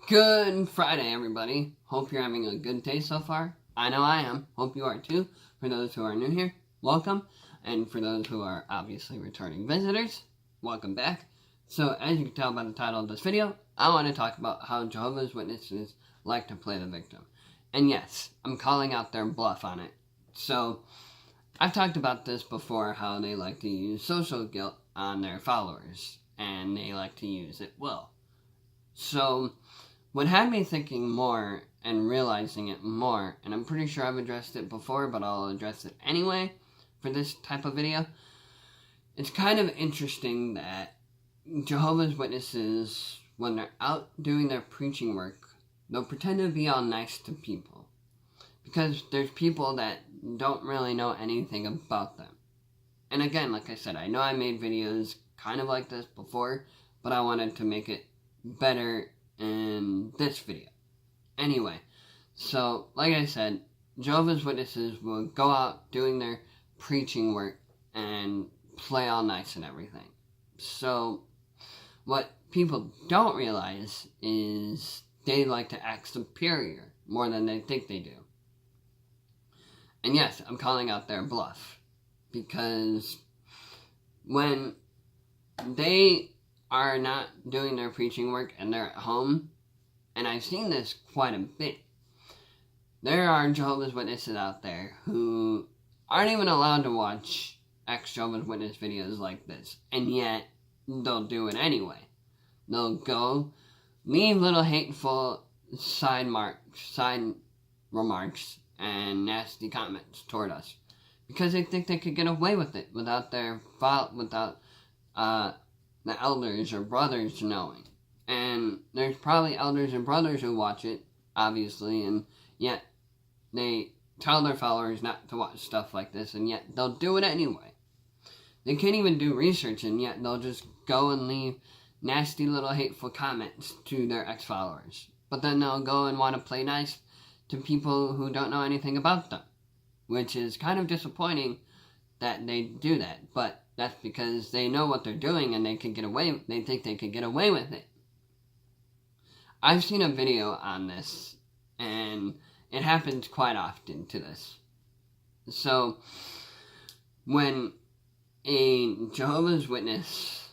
Good Friday, everybody. Hope you're having a good day so far. I know I am. Hope you are too. For those who are new here, welcome. And for those who are obviously returning visitors, welcome back. So, as you can tell by the title of this video, I want to talk about how Jehovah's Witnesses like to play the victim. And yes, I'm calling out their bluff on it. So, I've talked about this before, how they like to use social guilt on their followers. And they like to use it well. So, what had me thinking more and realizing it more, and I'm pretty sure I've addressed it before, but I'll address it anyway for this type of video, it's kind of interesting that Jehovah's Witnesses, when they're out doing their preaching work, they'll pretend to be all nice to people. Because there's people that don't really know anything about them. And again, like I said, I know I made videos kind of like this before, but I wanted to make it better in this video. Anyway, so like I said, Jehovah's Witnesses will go out doing their preaching work and play all nice and everything. So what people don't realize is they like to act superior more than they think they do. And yes, I'm calling out their bluff, because when they are not doing their preaching work and they're at home, and I've seen this quite a bit, there are Jehovah's Witnesses out there who aren't even allowed to watch ex-Jehovah's Witness videos like this, and yet they'll do it anyway. They'll go leave little hateful side remarks and nasty comments toward us because they think they could get away with it without the elders or brothers knowing. And there's probably elders and brothers who watch it, obviously, and yet they tell their followers not to watch stuff like this, and yet they'll do it anyway. They can't even do research, and yet they'll just go and leave nasty little hateful comments to their ex-followers. But then they'll go and want to play nice to people who don't know anything about them, which is kind of disappointing that they do that, but that's because they know what they're doing and they think they could get away with it. I've seen a video on this, and it happens quite often to this. So, when a Jehovah's Witness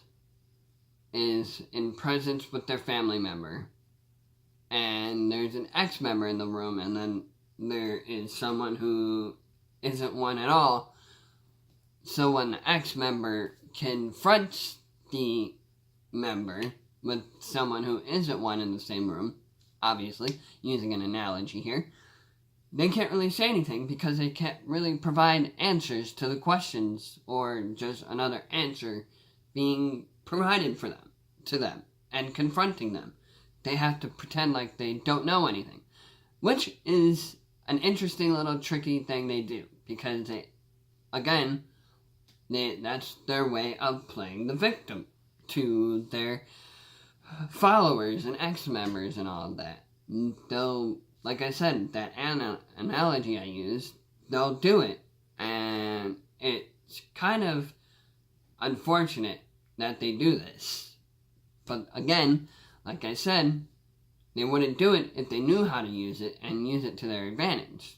is in presence with their family member, and there's an ex-member in the room, and then there is someone who isn't one at all, so when the ex-member confronts the member with someone who isn't one in the same room, obviously, using an analogy here, they can't really say anything because they can't really provide answers to the questions or just another answer being provided to them and confronting them. They have to pretend like they don't know anything, which is an interesting little tricky thing they do, because that's their way of playing the victim to their followers and ex-members and all of that. They'll, like I said, that analogy I used, they'll do it, and it's kind of unfortunate that they do this. But again, like I said, they wouldn't do it if they knew how to use it and use it to their advantage,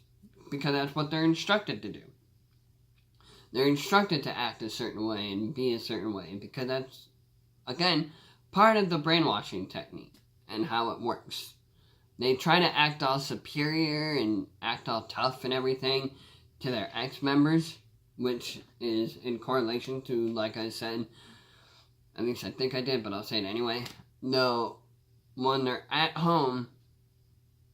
because that's what they're instructed to do. They're instructed to act a certain way and be a certain way, because that's, again, part of the brainwashing technique and how it works. They try to act all superior and act all tough and everything to their ex-members, which is in correlation to, like I said, at least I think I did, but I'll say it anyway. No, when they're at home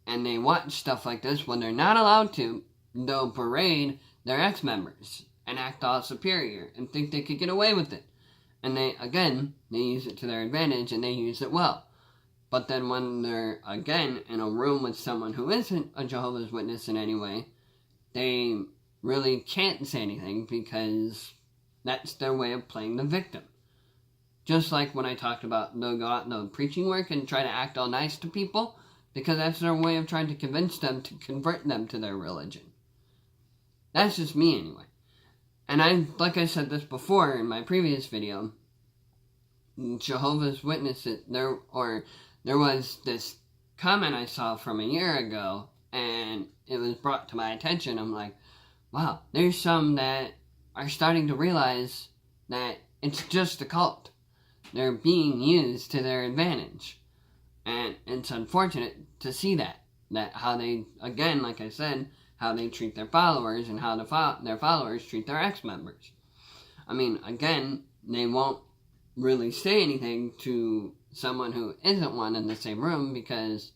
and they watch stuff like this, when they're not allowed to, they'll berate their ex-members and act all superior and think they could get away with it. And they use it to their advantage, and they use it well. But then when they're, again, in a room with someone who isn't a Jehovah's Witness in any way, they really can't say anything, because that's their way of playing the victim. Just like when I talked about they'll go out and they'll preaching work and try to act all nice to people, because that's their way of trying to convince them to convert them to their religion. That's just me anyway. And like I said this before in my previous video, Jehovah's Witnesses, there was this comment I saw from a year ago, and it was brought to my attention. I'm like, wow, there's some that are starting to realize that it's just a cult. They're being used to their advantage. And it's unfortunate to see that how they, again, like I said, how they treat their followers and how their followers treat their ex-members. I mean, again, they won't really say anything to someone who isn't one in the same room because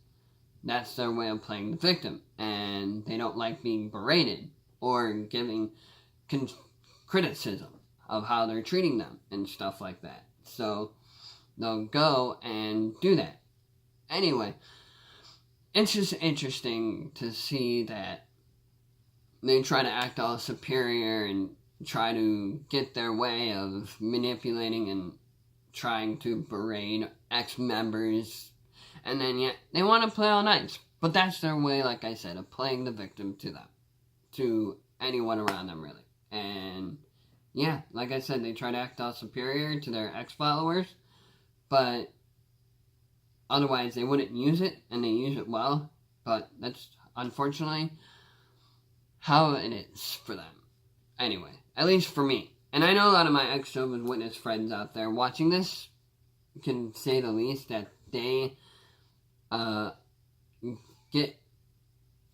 that's their way of playing the victim. And they don't like being berated or giving criticism of how they're treating them and stuff like that. So they'll go and do that. Anyway, it's just interesting to see that they try to act all superior and try to get their way of manipulating and trying to berate ex-members, and then yet they want to play all nice. But that's their way, like I said, of playing the victim to them, to anyone around them, really. And yeah, like I said, they try to act all superior to their ex-followers, but otherwise they wouldn't use it, and they use it well. But that's unfortunately how it is for them. Anyway, at least for me. And I know a lot of my ex-Jehovah's Witness friends out there watching this can say the least that they get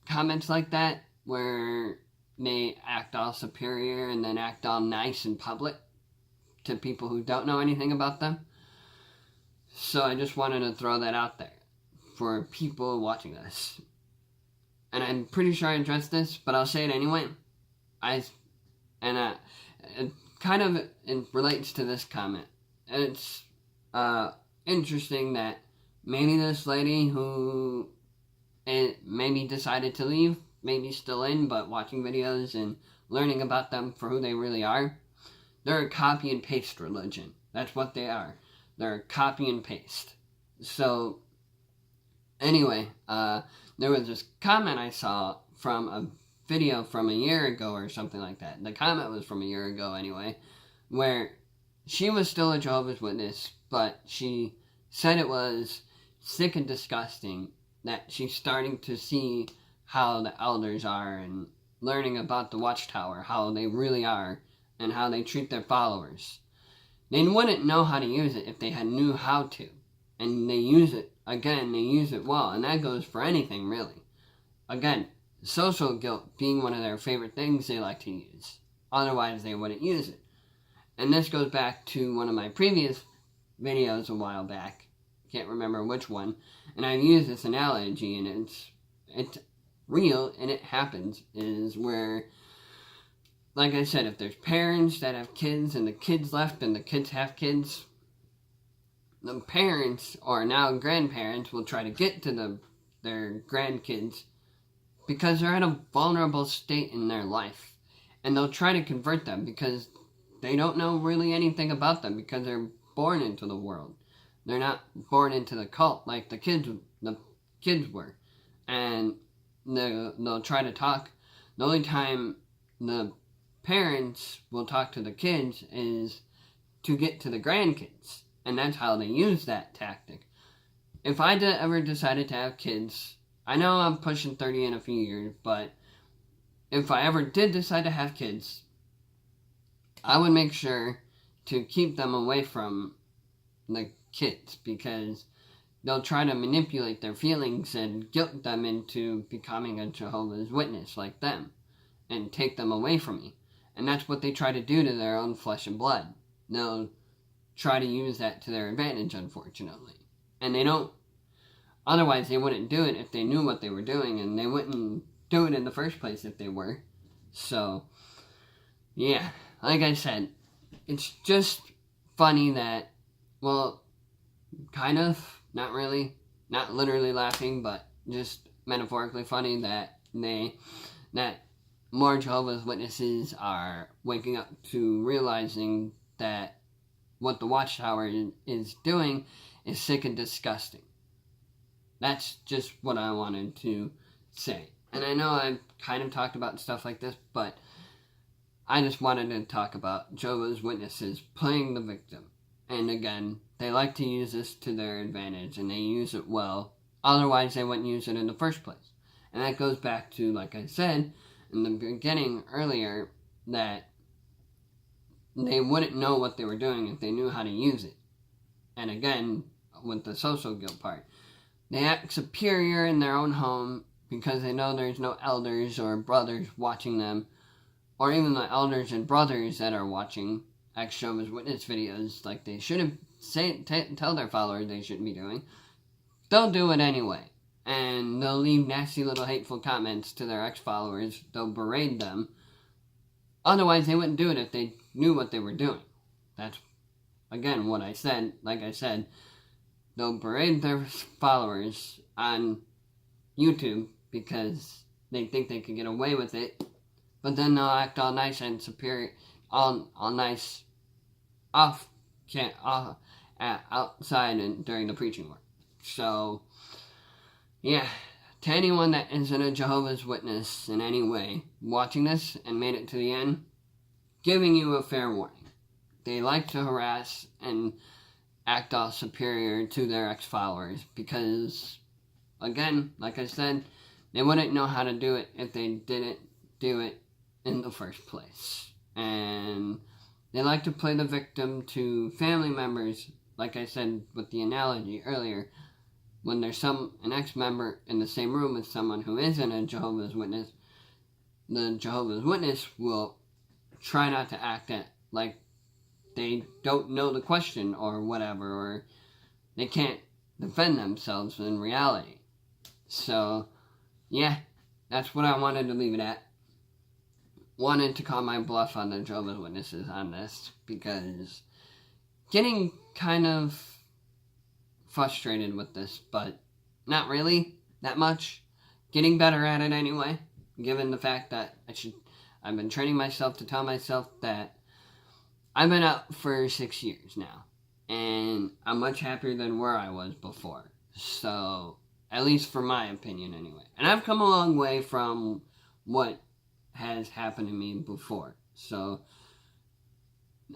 comments like that where they act all superior and then act all nice in public to people who don't know anything about them. So I just wanted to throw that out there for people watching this. And I'm pretty sure I addressed this, but I'll say it anyway. It kind of it relates to this comment. It's interesting that maybe this lady who maybe decided to leave, maybe still in, but watching videos and learning about them for who they really are, they're a copy and paste religion. That's what they are. They're a copy and paste. So, anyway, there was this comment I saw from a video from a year ago or something like that. The comment was from a year ago anyway, where she was still a Jehovah's Witness, but she said it was sick and disgusting that she's starting to see how the elders are and learning about the Watchtower, how they really are, and how they treat their followers. They wouldn't know how to use it if they had knew how to. And they use it, again, they use it well, and that goes for anything, really. Again, social guilt being one of their favorite things they like to use. Otherwise, they wouldn't use it. And this goes back to one of my previous videos a while back. Can't remember which one. And I've used this analogy, and it's real, and it happens, is where, like I said, if there's parents that have kids, and the kids left, and the kids have kids, the parents, or now grandparents, will try to get to their grandkids because they're at a vulnerable state in their life. And they'll try to convert them because they don't know really anything about them because they're born into the world. They're not born into the cult like the kids were. And they'll try to talk. The only time the parents will talk to the kids is to get to the grandkids. And that's how they use that tactic. If I ever decided to have kids, I know I'm pushing 30 in a few years, but if I ever did decide to have kids, I would make sure to keep them away from the kids because they'll try to manipulate their feelings and guilt them into becoming a Jehovah's Witness like them and take them away from me. And that's what they try to do to their own flesh and blood. They'll try to use that to their advantage, unfortunately. And they don't. Otherwise, they wouldn't do it if they knew what they were doing, and they wouldn't do it in the first place if they were. So, yeah, like I said, it's just funny that, well, kind of, not really, not literally laughing, but just metaphorically funny that more Jehovah's Witnesses are waking up to realizing that what the Watchtower is doing is sick and disgusting. That's just what I wanted to say. And I know I've kind of talked about stuff like this, but I just wanted to talk about Jehovah's Witnesses playing the victim. And again, they like to use this to their advantage, and they use it well. Otherwise, they wouldn't use it in the first place. And that goes back to, like I said in the beginning earlier, that they wouldn't know what they were doing if they knew how to use it. And again, with the social guilt part, they act superior in their own home because they know there's no elders or brothers watching them, or even the elders and brothers that are watching ex-Jehovah's Witness videos like they shouldn't tell their followers they shouldn't be doing. They'll do it anyway. And they'll leave nasty little hateful comments to their ex-followers. They'll berate them. Otherwise, they wouldn't do it if they knew what they were doing. That's, again, what I said. Like I said, they'll berate their followers on YouTube because they think they can get away with it. But then they'll act all nice and superior, all nice outside and during the preaching work. So, yeah, to anyone that isn't a Jehovah's Witness in any way, watching this and made it to the end, giving you a fair warning. They like to harass and act all superior to their ex-followers because, again, like I said, they wouldn't know how to do it if they didn't do it in the first place. And they like to play the victim to family members, like I said with the analogy earlier. When there's an ex-member in the same room as someone who isn't a Jehovah's Witness, the Jehovah's Witness will try not to act like they don't know the question or whatever, or they can't defend themselves in reality. So, yeah, that's what I wanted to leave it at. Wanted to call my bluff on the Jehovah's Witnesses on this, because getting kind of frustrated with this, but not really that much. Getting better at it anyway, given the fact that I've been training myself to tell myself that I've been out for 6 years now, and I'm much happier than where I was before. So, at least for my opinion anyway. And I've come a long way from what has happened to me before. So,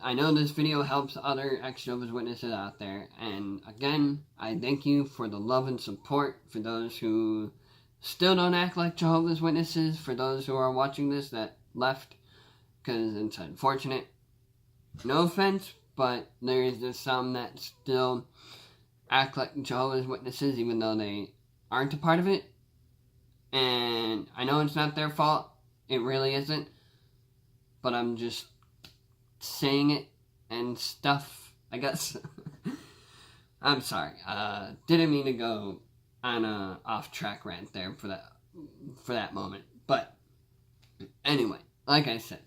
I know this video helps other ex-Jehovah's Witnesses out there, and again, I thank you for the love and support for those who still don't act like Jehovah's Witnesses, for those who are watching this that left, because it's unfortunate. No offense, but there is just some that still act like Jehovah's Witnesses even though they aren't a part of it, and I know it's not their fault, it really isn't, but I'm just saying it and stuff, I guess. I'm sorry. Didn't mean to go on a off-track rant there for that moment. But anyway, like I said,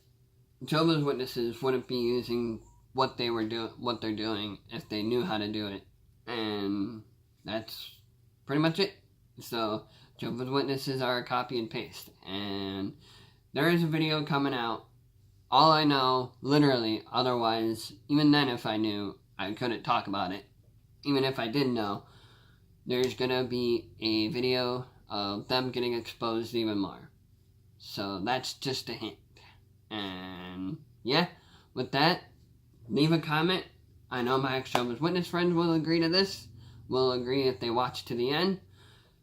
Jehovah's Witnesses wouldn't be using what they're doing if they knew how to do it, and that's pretty much it. So Jehovah's Witnesses are a copy and paste, and there is a video coming out. All I know, literally, otherwise, even then if I knew, I couldn't talk about it. Even if I did know, there's gonna be a video of them getting exposed even more. So that's just a hint. And yeah, with that, leave a comment. I know my ex-Jehovah's Witness friends will agree to this. Will agree if they watch to the end.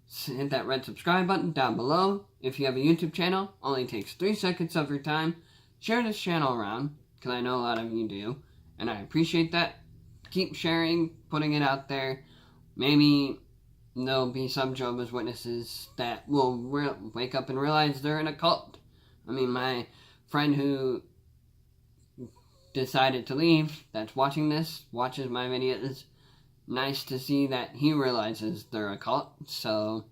So hit that red subscribe button down below. If you have a YouTube channel, only takes 3 seconds of your time. Share this channel around, because I know a lot of you do, and I appreciate that. Keep sharing, putting it out there. Maybe there'll be some Jehovah's Witnesses that will wake up and realize they're in a cult. I mean, my friend who decided to leave, that's watching this, watches my videos, nice to see that he realizes they're a cult. So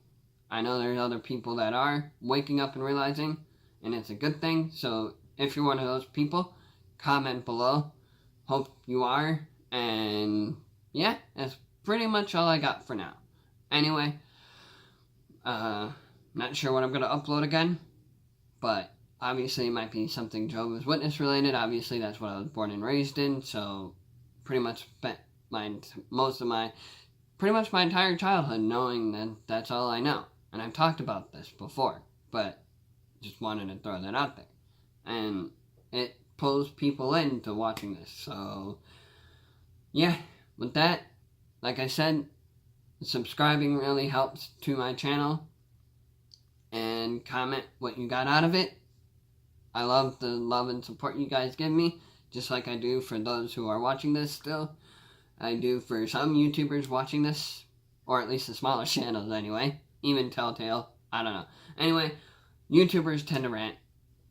I know there's other people that are waking up and realizing, and it's a good thing. So if you're one of those people, comment below. Hope you are. And yeah, that's pretty much all I got for now. Anyway, not sure what I'm going to upload again, but obviously it might be something Jehovah's Witness related. Obviously that's what I was born and raised in, so pretty much spent my entire childhood knowing that that's all I know. And I've talked about this before, but just wanted to throw that out there. And it pulls people into watching this. So, yeah, with that, like I said, Subscribing really helps to my channel. And comment what you got out of it. I love the love and support you guys give me, just like I do for those who are watching this still. I do for some YouTubers watching this, or at least the smaller channels anyway. Even Telltale, I don't know. Anyway, YouTubers tend to rant.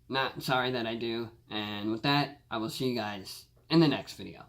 Not sorry that I do. And with that, I will see you guys in the next video.